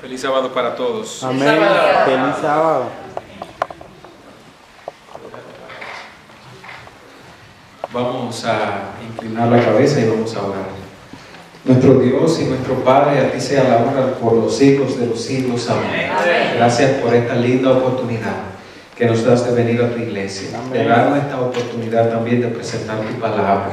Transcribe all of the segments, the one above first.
Feliz sábado para todos. Amén. Feliz sábado. Vamos a inclinar la cabeza y vamos a orar. Nuestro Dios y nuestro Padre, a ti sea la honra por los siglos de los siglos. Amén. Gracias por esta linda oportunidad que nos das de venir a tu iglesia, de darnos esta oportunidad también de presentar tu palabra,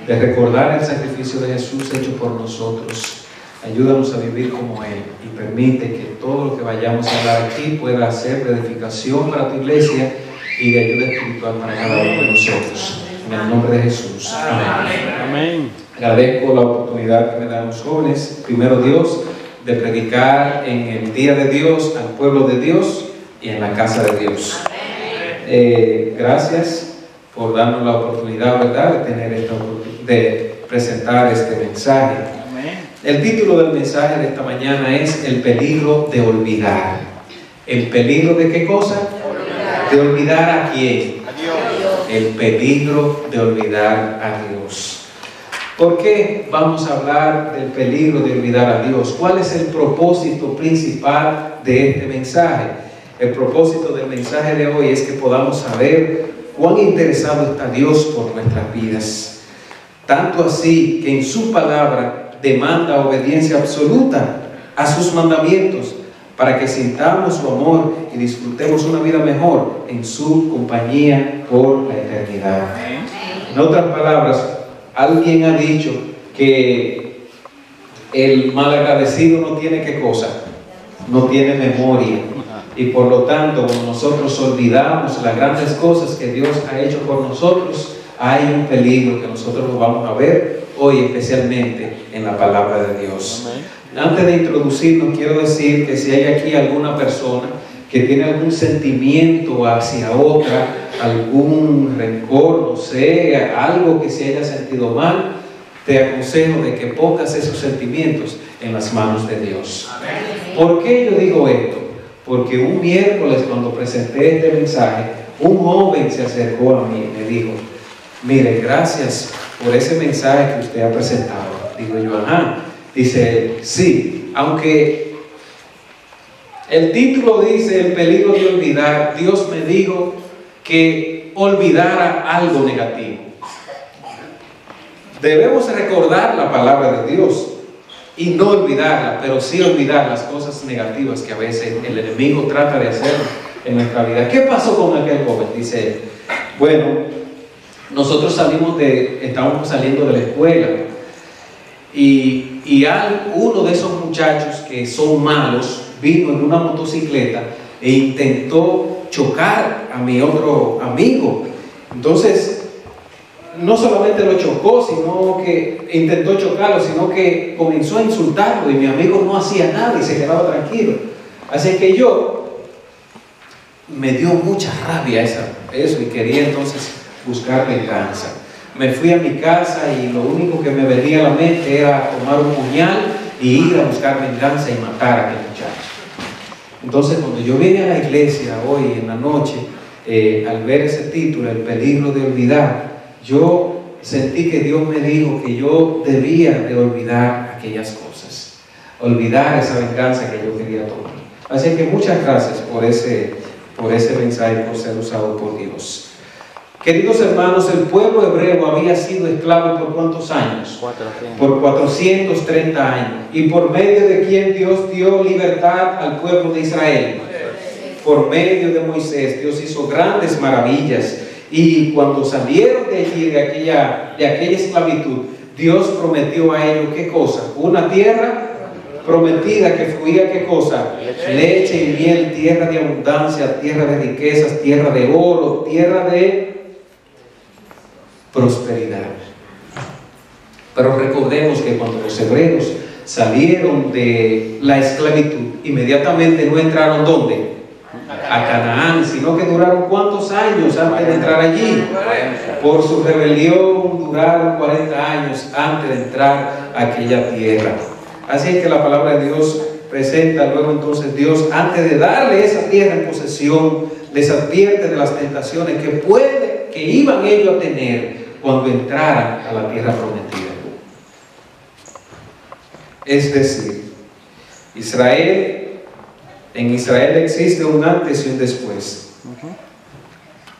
de recordar el sacrificio de Jesús hecho por nosotros. Ayúdanos a vivir como Él y permite que todo lo que vayamos a hablar aquí pueda ser de edificación para tu iglesia y de ayuda espiritual para cada uno de nosotros. En el nombre de Jesús. Amén. Amén. Agradezco la oportunidad que me dan los jóvenes, primero Dios, de predicar en el día de Dios al pueblo de Dios y en la casa de Dios. Gracias por darnos la oportunidad, ¿verdad?, de presentar este mensaje. El título del mensaje de esta mañana es El peligro de olvidar. ¿El peligro de qué cosa? De olvidar a quién. A Dios. El peligro de olvidar a Dios. ¿Por qué vamos a hablar del peligro de olvidar a Dios? ¿Cuál es el propósito principal de este mensaje? El propósito del mensaje de hoy es que podamos saber cuán interesado está Dios por nuestras vidas. Tanto así que en su palabra demanda obediencia absoluta a sus mandamientos para que sintamos su amor y disfrutemos una vida mejor en su compañía por la eternidad. En otras palabras, alguien ha dicho que el malagradecido no tiene ¿qué cosa? No tiene memoria. Y por lo tanto, cuando nosotros olvidamos las grandes cosas que Dios ha hecho por nosotros, hay un peligro que nosotros lo vamos a ver hoy, especialmente en la palabra de Dios. Amén. Antes de introducirnos, quiero decir que si hay aquí alguna persona que tiene algún sentimiento hacia otra, algún rencor, no sé, algo que se haya sentido mal, te aconsejo de que pongas esos sentimientos en las manos de Dios. Amén. ¿Por qué yo digo esto? Porque un miércoles, cuando presenté este mensaje, un joven se acercó a mí y me dijo: mire, gracias por ese mensaje que usted ha presentado. Digo yo, ajá. Dice, sí, aunque el título dice el peligro de olvidar, Dios me dijo que olvidara algo negativo. Debemos recordar la palabra de Dios y no olvidarla, pero sí olvidar las cosas negativas que a veces el enemigo trata de hacer en nuestra vida. ¿Qué pasó con aquel joven? Dice, bueno, nosotros estábamos saliendo de la escuela y uno de esos muchachos que son malos vino en una motocicleta e intentó chocar a mi otro amigo. Entonces, no solamente lo chocó, sino que intentó chocarlo, sino que comenzó a insultarlo y mi amigo no hacía nada y se quedaba tranquilo. Así que me dio mucha rabia eso y quería entonces buscar venganza. Me fui a mi casa y lo único que me venía a la mente era tomar un puñal y ir a buscar venganza y matar a aquel muchacho. Entonces, cuando yo vine a la iglesia hoy en la noche, al ver ese título, El peligro de olvidar, yo sentí que Dios me dijo que yo debía de olvidar aquellas cosas, olvidar esa venganza que yo quería tomar. Así que muchas gracias por ese mensaje, por ser usado por Dios. Queridos hermanos, el pueblo hebreo había sido esclavo ¿por cuántos años? 400. Por 430 años. ¿Y por medio de quién Dios dio libertad al pueblo de Israel? Por medio de Moisés. Dios hizo grandes maravillas. Y cuando salieron de allí, de aquella esclavitud, Dios prometió a ellos ¿qué cosa? Una tierra prometida que fluía ¿qué cosa? Leche y miel, tierra de abundancia, tierra de riquezas, tierra de oro, tierra de prosperidad. Pero recordemos que cuando los hebreos salieron de la esclavitud, inmediatamente no entraron ¿dónde? A Canaán, sino que duraron ¿cuántos años antes de entrar allí? Por su rebelión duraron 40 años antes de entrar a aquella tierra. Así que la palabra de Dios presenta luego entonces Dios, antes de darle esa tierra en posesión, les advierte de las tentaciones que iban ellos a tener cuando entraran a la tierra prometida. Es decir, En Israel existe un antes y un después.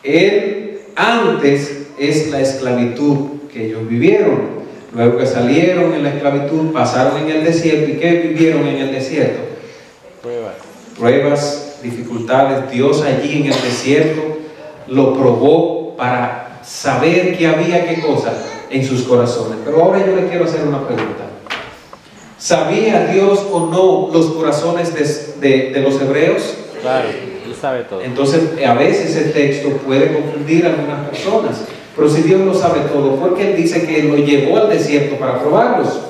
El antes es la esclavitud que ellos vivieron. Luego que salieron en la esclavitud, pasaron en el desierto. ¿Y qué vivieron en el desierto? Pruebas, dificultades. Dios allí en el desierto lo probó para saber que había qué cosa en sus corazones. Pero ahora yo le quiero hacer una pregunta. ¿Sabía Dios o no los corazones de los hebreos? Claro, Él sabe todo. Entonces, a veces el texto puede confundir a algunas personas. Pero si Dios lo sabe todo, ¿por qué Él dice que lo llevó al desierto para probarlos?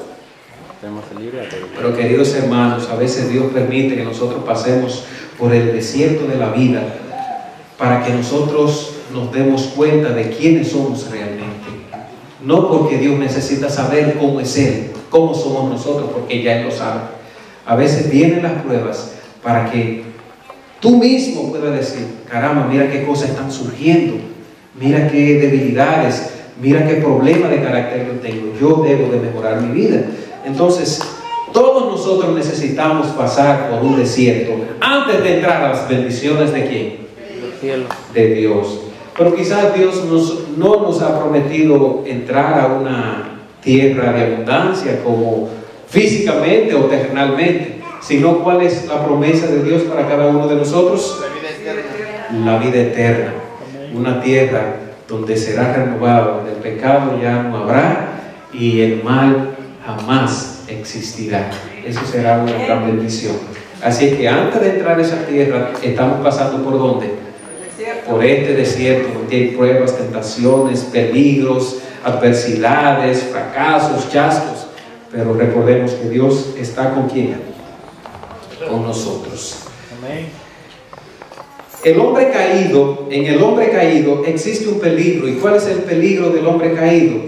Pero queridos hermanos, a veces Dios permite que nosotros pasemos por el desierto de la vida para que nosotros nos demos cuenta de quiénes somos realmente. No porque Dios necesita saber cómo es Él, cómo somos nosotros, porque ya Él lo sabe. A veces vienen las pruebas para que tú mismo puedas decir, caramba, mira qué cosas están surgiendo, mira qué debilidades, mira qué problema de carácter yo tengo, yo debo de mejorar mi vida. Entonces, todos nosotros necesitamos pasar por un desierto antes de entrar a las bendiciones ¿de quién? Del cielo. De Dios. Pero quizás Dios no nos ha prometido entrar a una tierra de abundancia como físicamente o terrenalmente, sino cuál es la promesa de Dios para cada uno de nosotros. La vida eterna. La vida eterna. Una tierra donde será renovado, donde el pecado ya no habrá y el mal jamás existirá. Eso será una gran bendición. Así que antes de entrar a esa tierra, estamos pasando ¿por dónde? Por este desierto, donde hay pruebas, tentaciones, peligros, adversidades, fracasos, chascos. Pero recordemos que Dios está con quién? Con nosotros. Amén. El hombre caído, en el hombre caído existe un peligro. ¿Y cuál es el peligro del hombre caído?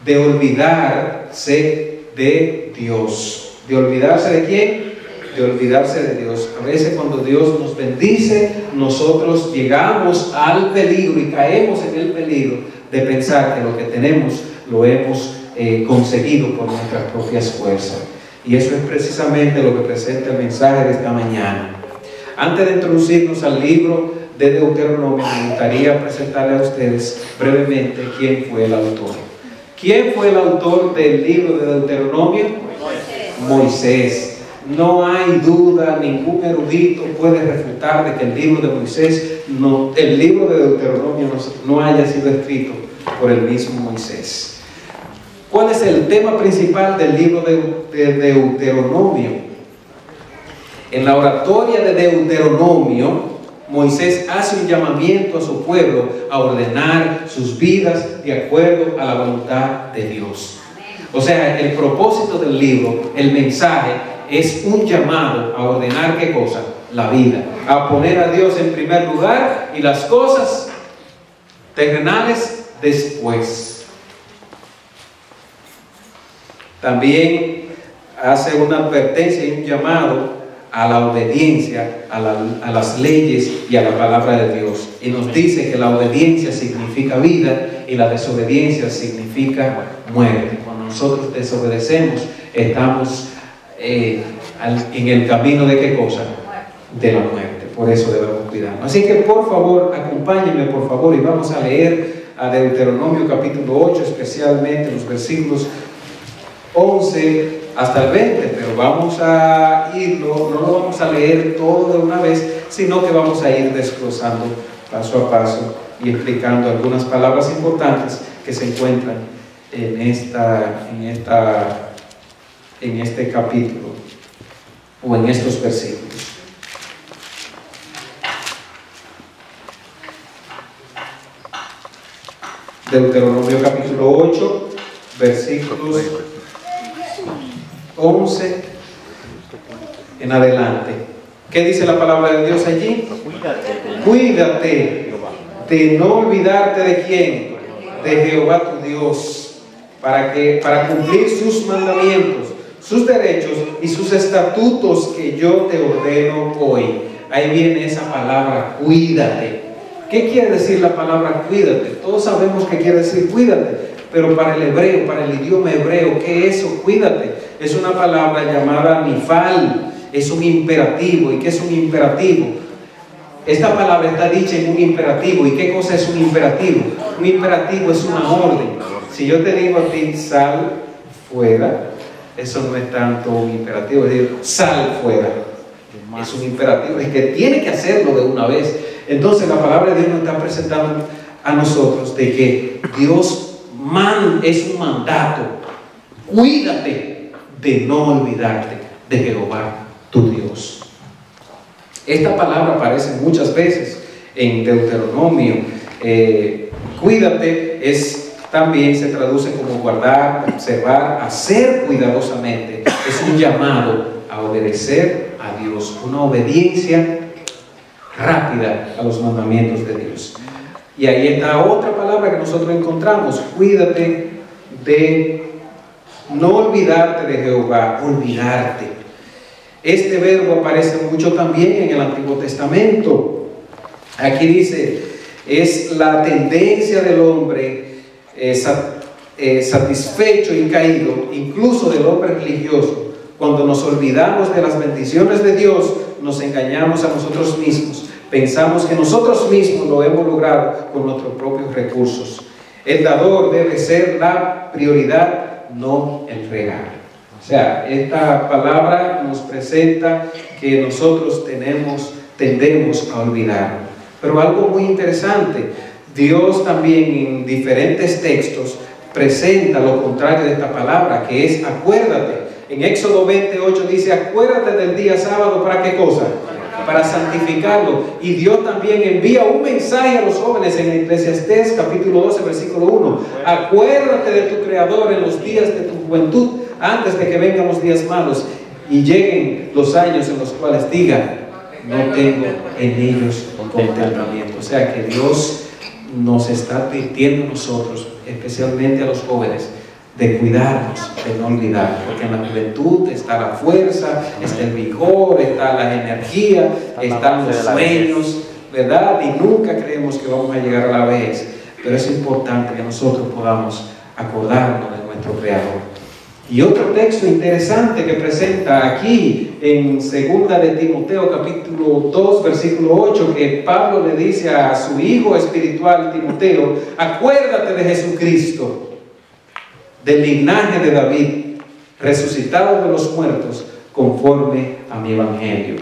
De olvidarse de Dios. ¿De olvidarse de quién? De olvidarse de Dios. A veces cuando Dios nos bendice, nosotros llegamos al peligro y caemos en el peligro de pensar que lo que tenemos lo hemos conseguido por nuestras propias fuerzas. Y eso es precisamente lo que presenta el mensaje de esta mañana. Antes de introducirnos al libro de Deuteronomio, me gustaría presentarle a ustedes brevemente quién fue el autor. ¿Quién fue el autor del libro de Deuteronomio? Moisés. No hay duda, ningún erudito puede refutar de que el libro de Moisés, el libro de Deuteronomio no haya sido escrito por el mismo Moisés. ¿Cuál es el tema principal del libro de Deuteronomio? En la oratoria de Deuteronomio, Moisés hace un llamamiento a su pueblo a ordenar sus vidas de acuerdo a la voluntad de Dios. O sea, el propósito del libro, el mensaje, es un llamado a ordenar ¿qué cosa? La vida, a poner a Dios en primer lugar y las cosas terrenales después. También hace una advertencia y un llamado a la obediencia, a las leyes y a la palabra de Dios. Y nos dice que la obediencia significa vida y la desobediencia significa muerte. Cuando nosotros desobedecemos, estamos en el camino de ¿qué cosa? De la muerte. Por eso debemos cuidarnos. Así que por favor, acompáñenme por favor y vamos a leer a Deuteronomio capítulo 8, especialmente los versículos 11 hasta el 20, pero vamos a irlo, no lo vamos a leer todo de una vez, sino que vamos a ir desglosando paso a paso y explicando algunas palabras importantes que se encuentran en este capítulo o en estos versículos. Deuteronomio capítulo 8, versículos 11 en adelante. ¿Qué dice la palabra de Dios allí? Cuídate de no olvidarte de quién, de Jehová tu Dios, para cumplir sus mandamientos, sus derechos y sus estatutos que yo te ordeno hoy. Ahí viene esa palabra, cuídate. ¿Qué quiere decir la palabra cuídate? Todos sabemos qué quiere decir cuídate, pero para el hebreo, para el idioma hebreo, ¿qué es eso? Cuídate. Es una palabra llamada nifal. es un imperativo. ¿Y qué es un imperativo? Esta palabra está dicha en un imperativo. ¿Y qué cosa es un imperativo? Un imperativo es una orden. Si yo te digo a ti, sal fuera, eso no es tanto un imperativo, es decir, sal fuera. Es un imperativo, es que tiene que hacerlo de una vez. Entonces la palabra de Dios nos está presentando a nosotros de que Dios es un mandato. Cuídate de no olvidarte de Jehová tu Dios. Esta palabra aparece muchas veces en Deuteronomio. Cuídate también se traduce como guardar, observar, hacer cuidadosamente. Es un llamado a obedecer a Dios, una obediencia rápida a los mandamientos de Dios. Y ahí está otra palabra que nosotros encontramos: cuídate de no olvidarte de Jehová, olvidarte. Este verbo aparece mucho también en el Antiguo Testamento. Aquí dice, es la tendencia del hombre satisfecho y caído, incluso del hombre religioso. Cuando nos olvidamos de las bendiciones de Dios, nos engañamos a nosotros mismos. Pensamos que nosotros mismos lo hemos logrado con nuestros propios recursos. El dador debe ser la prioridad, no el regalo. O sea, esta palabra nos presenta que nosotros tendemos a olvidar. Pero algo muy interesante, Dios también en diferentes textos presenta lo contrario de esta palabra, que es acuérdate. En Éxodo 28 dice, acuérdate del día sábado, ¿para qué cosa? Para santificarlo. Y Dios también envía un mensaje a los jóvenes en Eclesiastés capítulo 12 versículo 1. Acuérdate de tu Creador en los días de tu juventud, antes de que vengan los días malos y lleguen los años en los cuales diga, no tengo en ellos contentamiento. O sea que Dios nos está advirtiendo a nosotros, especialmente a los jóvenes, de cuidarnos, de no olvidar, porque en la juventud está la fuerza, está el vigor, está la energía, están los sueños, ¿verdad? Y nunca creemos que vamos a llegar a la vejez, pero es importante que nosotros podamos acordarnos de nuestro Creador. Y otro texto interesante que presenta aquí en 2 de Timoteo capítulo 2 versículo 8, que Pablo le dice a su hijo espiritual Timoteo, acuérdate de Jesucristo, del linaje de David, resucitado de los muertos, conforme a mi evangelio.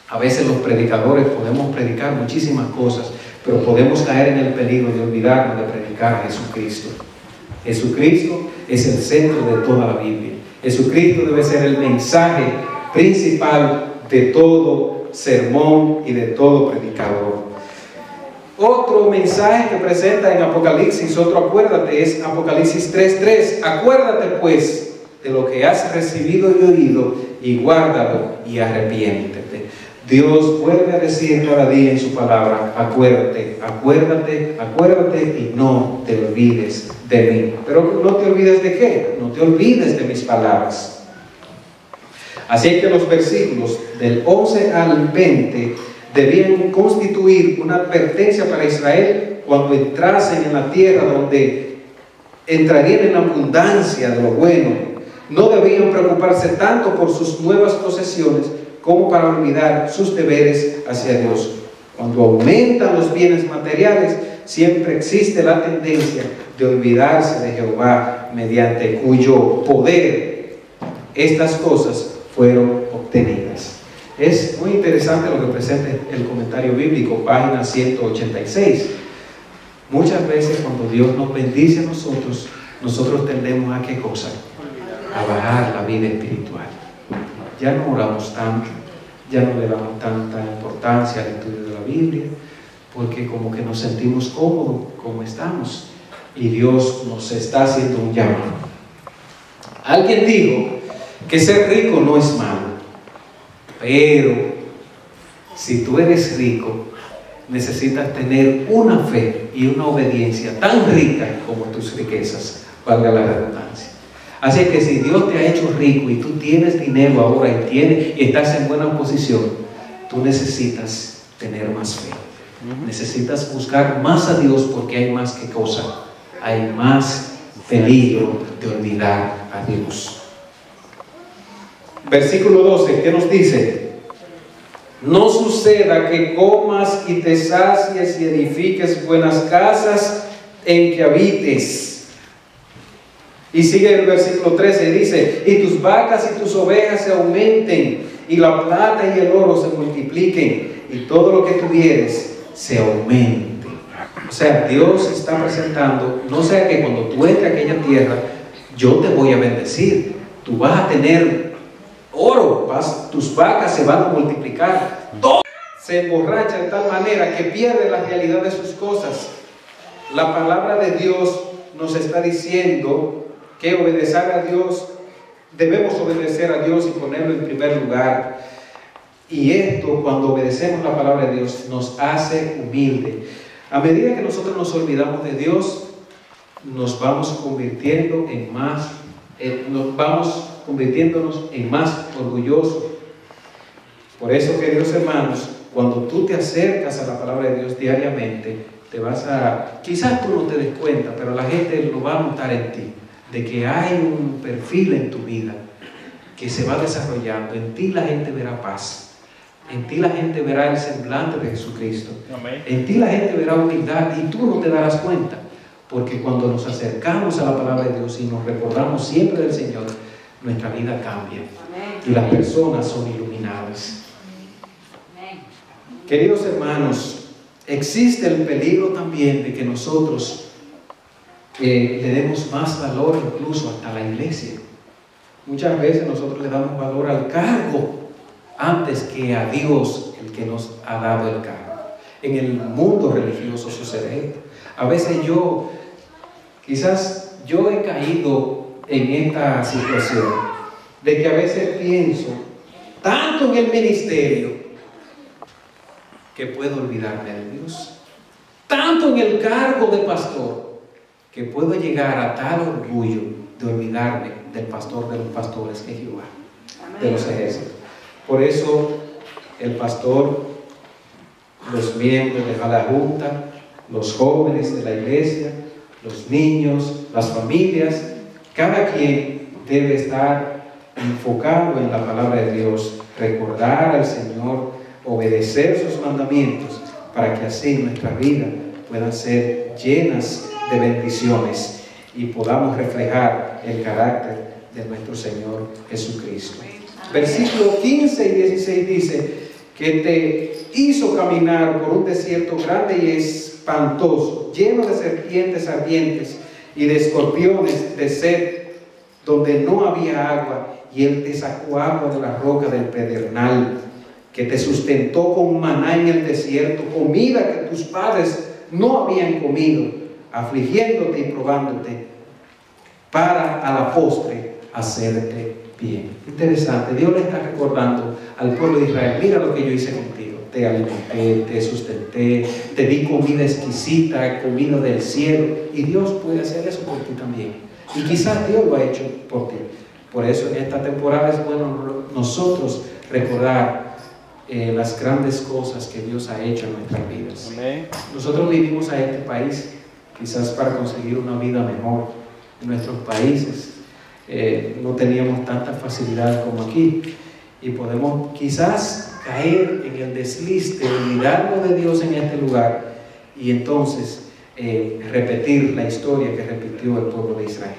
A veces los predicadores podemos predicar muchísimas cosas, pero podemos caer en el peligro de olvidarnos de predicar a Jesucristo. Jesucristo es el centro de toda la Biblia. Jesucristo debe ser el mensaje principal de todo sermón y de todo predicador. Otro mensaje que presenta en Apocalipsis, otro acuérdate, es Apocalipsis 3:3. Acuérdate pues de lo que has recibido y oído, y guárdalo y arrepiéntete. Dios vuelve a decir cada día en su palabra, acuérdate, acuérdate, acuérdate y no te olvides de mí. Pero no te olvides de qué, no te olvides de mis palabras. Así que los versículos del 11 al 20 debían constituir una advertencia para Israel cuando entrasen en la tierra donde entrarían en abundancia de lo bueno. No debían preocuparse tanto por sus nuevas posesiones como para olvidar sus deberes hacia Dios. Cuando aumentan los bienes materiales, siempre existe la tendencia de olvidarse de Jehová, mediante cuyo poder estas cosas fueron obtenidas. Es muy interesante lo que presenta el comentario bíblico, página 186. Muchas veces cuando Dios nos bendice a nosotros, nosotros tendemos a ¿qué cosa? A bajar la vida espiritual. Ya no oramos tanto, ya no le damos tanta importancia al estudio de la Biblia, porque como que nos sentimos cómodos como estamos, y Dios nos está haciendo un llamado. Alguien dijo que ser rico no es malo, pero si tú eres rico, necesitas tener una fe y una obediencia tan rica como tus riquezas, valga la redundancia. Así que si Dios te ha hecho rico y tú tienes dinero ahora y estás en buena posición, tú necesitas tener más fe. Necesitas buscar más a Dios, porque hay más que cosa. Hay más peligro de olvidar a Dios. Versículo 12, ¿qué nos dice? No suceda que comas y te sacies y edifiques buenas casas en que habites. Y sigue el versículo 13, dice, y tus vacas y tus ovejas se aumenten, y la plata y el oro se multipliquen, y todo lo que tuvieres se aumente. O sea, Dios está presentando, no sea que cuando tú entres a aquella tierra, yo te voy a bendecir. Tú vas a tener oro, tus vacas se van a multiplicar. Todo se emborracha de tal manera que pierde la realidad de sus cosas. La palabra de Dios nos está diciendo que obedecer a Dios, debemos obedecer a Dios y ponerlo en primer lugar. Y esto, cuando obedecemos la palabra de Dios, nos hace humilde. A medida que nosotros nos olvidamos de Dios, nos vamos convirtiendo en más, convirtiéndonos en más orgullosos. Por eso, queridos hermanos, cuando tú te acercas a la palabra de Dios diariamente, quizás tú no te des cuenta, pero la gente lo va a notar en ti, de que hay un perfil en tu vida que se va desarrollando. En ti la gente verá paz. En ti la gente verá el semblante de Jesucristo. Amén. En ti la gente verá humildad y tú no te darás cuenta. Porque cuando nos acercamos a la palabra de Dios y nos recordamos siempre del Señor, nuestra vida cambia. Amén. Y las personas son iluminadas. Amén. Queridos hermanos, existe el peligro también de que nosotros le demos más valor incluso hasta a la iglesia. Muchas veces nosotros le damos valor al cargo antes que a Dios, el que nos ha dado el cargo. En el mundo religioso sucede esto. A veces quizás yo he caído en esta situación de que a veces pienso tanto en el ministerio que puedo olvidarme de Dios, tanto en el cargo de pastor que puedo llegar a tal orgullo de olvidarme del pastor de los pastores, que es Jehová, de los ejércitos. Por eso el pastor, los miembros de la junta, los jóvenes de la iglesia, los niños, las familias, cada quien debe estar enfocado en la palabra de Dios, recordar al Señor, obedecer sus mandamientos, para que así nuestra vida puedan ser llenas de bendiciones y podamos reflejar el carácter de nuestro Señor Jesucristo. Versículo 15 y 16 dice que te hizo caminar por un desierto grande y espantoso, lleno de serpientes ardientes y de escorpiones de sed, donde no había agua, y Él te sacó agua de la roca del pedernal, que te sustentó con maná en el desierto, comida que tus padres no habían comido, afligiéndote y probándote, para a la postre hacerte bien. Interesante, Dios le está recordando al pueblo de Israel: mira lo que yo hice contigo, te alimenté, te sustenté, te di comida exquisita, comida del cielo, y Dios puede hacer eso por ti también, y quizás Dios lo ha hecho por ti. Por eso en esta temporada es bueno nosotros recordar las grandes cosas que Dios ha hecho en nuestras vidas. Amén. Nosotros vinimos a este país quizás para conseguir una vida mejor. En nuestros países no teníamos tanta facilidad como aquí, y podemos quizás caer en el desliz de olvidarnos de Dios en este lugar y entonces repetir la historia que repitió el pueblo de Israel.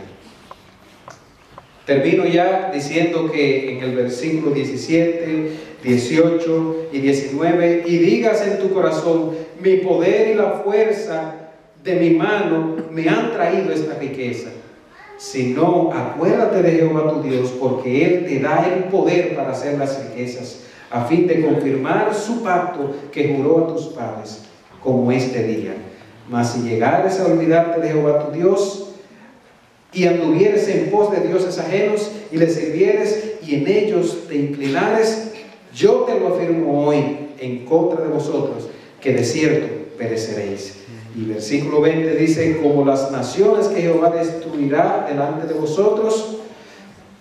Termino ya diciendo que en el versículo 17, 18 y 19, y digas en tu corazón: mi poder y la fuerza de mi mano me han traído esta riqueza. Si no, acuérdate de Jehová tu Dios, porque Él te da el poder para hacer las riquezas, a fin de confirmar su pacto que juró a tus padres, como este día. Mas si llegares a olvidarte de Jehová tu Dios, y anduvieres en pos de dioses ajenos, y les sirvieres, y en ellos te inclinares, yo te lo afirmo hoy en contra de vosotros, que de cierto pereceréis. Y versículo 20 dice: como las naciones que Jehová destruirá delante de vosotros,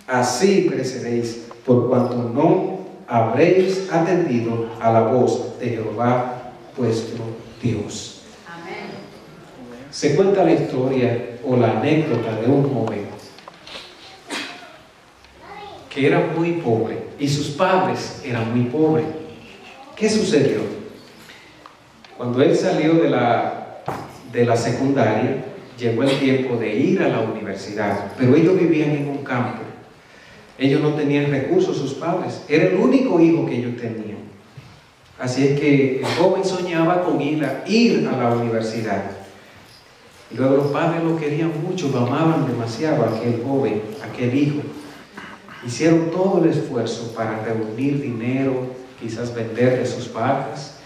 así pereceréis, por cuanto no habréis atendido a la voz de Jehová vuestro Dios. Amén. Se cuenta la historia o la anécdota de un joven que era muy pobre y sus padres eran muy pobres. ¿Qué sucedió? Cuando él salió de la secundaria, llegó el tiempo de ir a la universidad, pero ellos vivían en un campo. Ellos no tenían recursos, sus padres. Era el único hijo que ellos tenían. Así es que el joven soñaba con ir a la universidad. Y luego los padres lo querían mucho, lo amaban demasiado a aquel joven, a aquel hijo. Hicieron todo el esfuerzo para reunir dinero, quizás vender de sus vacas,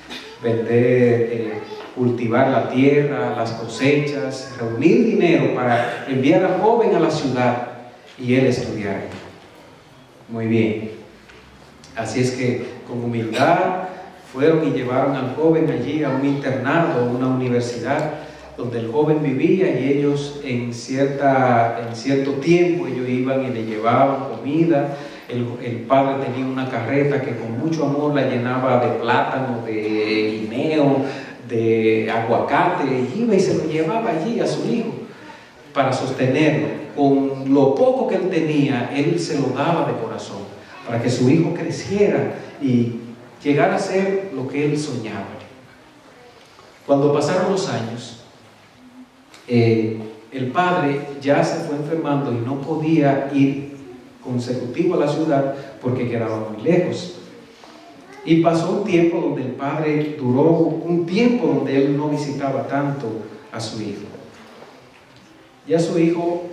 cultivar la tierra, las cosechas, reunir dinero para enviar al joven a la ciudad y él estudiar. Muy bien. Así es que con humildad fueron y llevaron al joven allí a un internado, a una universidad donde el joven vivía, y ellos en cierto tiempo ellos iban y le llevaban comida. El padre tenía una carreta que con mucho amor la llenaba de plátano, de guineo, de aguacate, y iba y se lo llevaba allí a su hijo para sostenerlo. Con lo poco que él tenía, él se lo daba de corazón para que su hijo creciera y llegara a ser lo que él soñaba. Cuando pasaron los años, el padre ya se fue enfermando y no podía ir consecutivo a la ciudad porque quedaba muy lejos. Y pasó un tiempo donde el padre duró un tiempo donde él no visitaba tanto a su hijo. Ya su hijo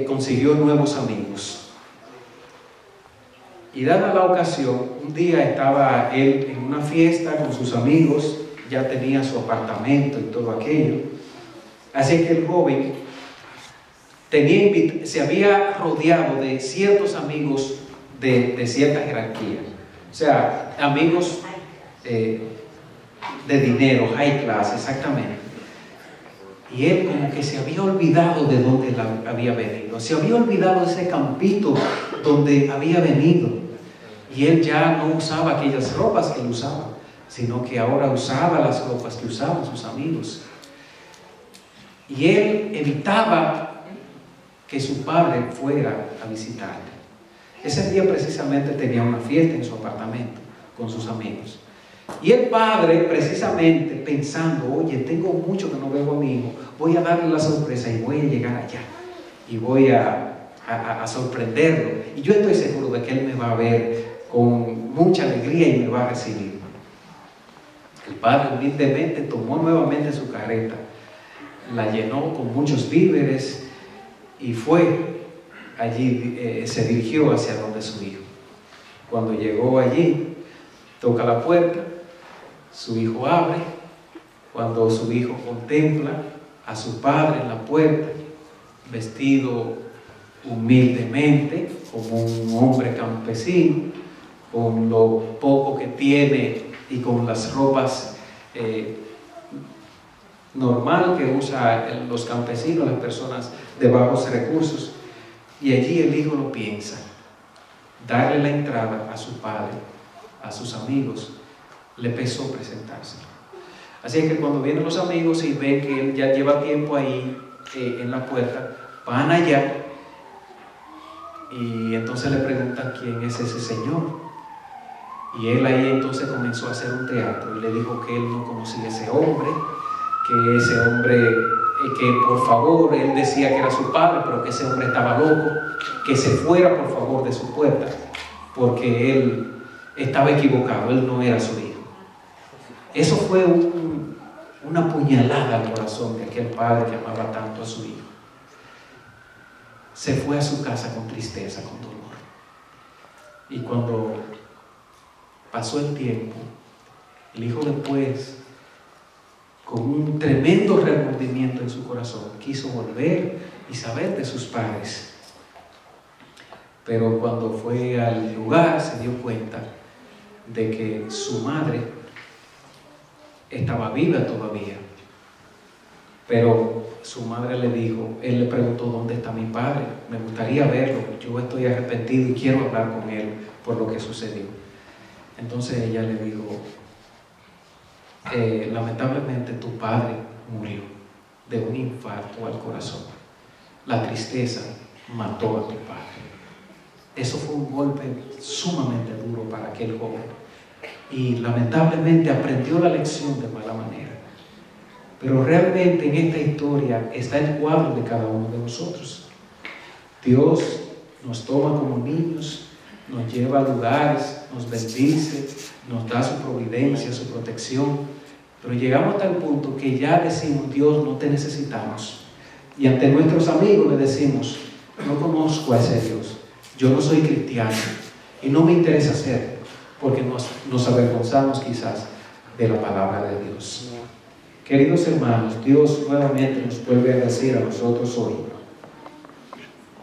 consiguió nuevos amigos. Y dada la ocasión, un día estaba él en una fiesta con sus amigos, ya tenía su apartamento y todo aquello. Así que el joven se había rodeado de ciertos amigos de cierta jerarquía. O sea, amigos de dinero, high class, exactamente. Y él como que se había olvidado de dónde él había venido. Se había olvidado de ese campito donde había venido. Y él ya no usaba aquellas ropas que él usaba, sino que ahora usaba las ropas que usaban sus amigos. Y él evitaba que su padre fuera a visitarle. Ese día precisamente tenía una fiesta en su apartamento con sus amigos. Y el padre, precisamente pensando, oye, tengo mucho que no veo a mi hijo, voy a darle la sorpresa y voy a llegar allá. Y voy a sorprenderlo. Y yo estoy seguro de que él me va a ver con mucha alegría y me va a recibir. El padre humildemente tomó nuevamente su carreta, la llenó con muchos víveres y fue allí, se dirigió hacia donde su hijo. Cuando llegó allí, toca la puerta, su hijo abre. Cuando su hijo contempla a su padre en la puerta, vestido humildemente como un hombre campesino, con lo poco que tiene y con las ropas normal que usan los campesinos, las personas de bajos recursos. Y allí el hijo lo piensa, darle la entrada a su padre, a sus amigos, le pesó presentarse. Así que cuando vienen los amigos y ven que él ya lleva tiempo ahí en la puerta, van allá y entonces le preguntan quién es ese señor. Y él ahí entonces comenzó a hacer un teatro y le dijo que él no conocía a ese hombre, que ese hombre, que por favor, él decía que era su padre, pero que ese hombre estaba loco, que se fuera por favor de su puerta, porque él estaba equivocado, él no era su hijo. Eso fue una puñalada al corazón de aquel padre que amaba tanto a su hijo. Se fue a su casa con tristeza, con dolor. Y cuando pasó el tiempo, el hijo después, con un tremendo remordimiento en su corazón, quiso volver y saber de sus padres. Pero cuando fue al lugar se dio cuenta de que su madre estaba viva todavía. Pero su madre le dijo, él le preguntó, ¿dónde está mi padre? Me gustaría verlo, yo estoy arrepentido y quiero hablar con él por lo que sucedió. Entonces ella le dijo, lamentablemente tu padre murió de un infarto al corazón. La tristeza mató a tu padre. Eso fue un golpe sumamente duro para aquel joven. Y lamentablemente aprendió la lección de mala manera. Pero realmente en esta historia está el cuadro de cada uno de nosotros. Dios nos toma como niños, nos lleva a lugares, nos bendice, nos da su providencia, su protección. Pero llegamos hasta el punto que ya decimos: Dios, no te necesitamos. Y ante nuestros amigos le decimos: no conozco a ese Dios, yo no soy cristiano y no me interesa ser, porque nos avergonzamos quizás de la palabra de Dios. Queridos hermanos, Dios nuevamente nos vuelve a decir a nosotros hoy: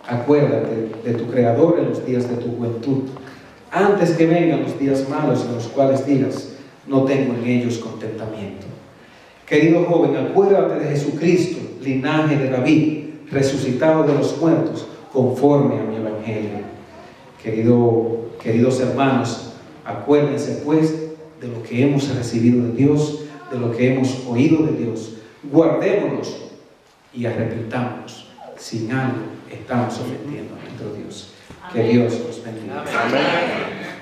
acuérdate de tu Creador en los días de tu juventud, antes que vengan los días malos en los cuales digas: no tengo en ellos contentamiento. Querido joven, acuérdate de Jesucristo, linaje de David, resucitado de los muertos, conforme a mi evangelio. Queridos hermanos, acuérdense pues de lo que hemos recibido de Dios, de lo que hemos oído de Dios. Guardémonos y arrepentámonos si en algo estamos ofendiendo a nuestro Dios. Que Dios nos bendiga. Amén.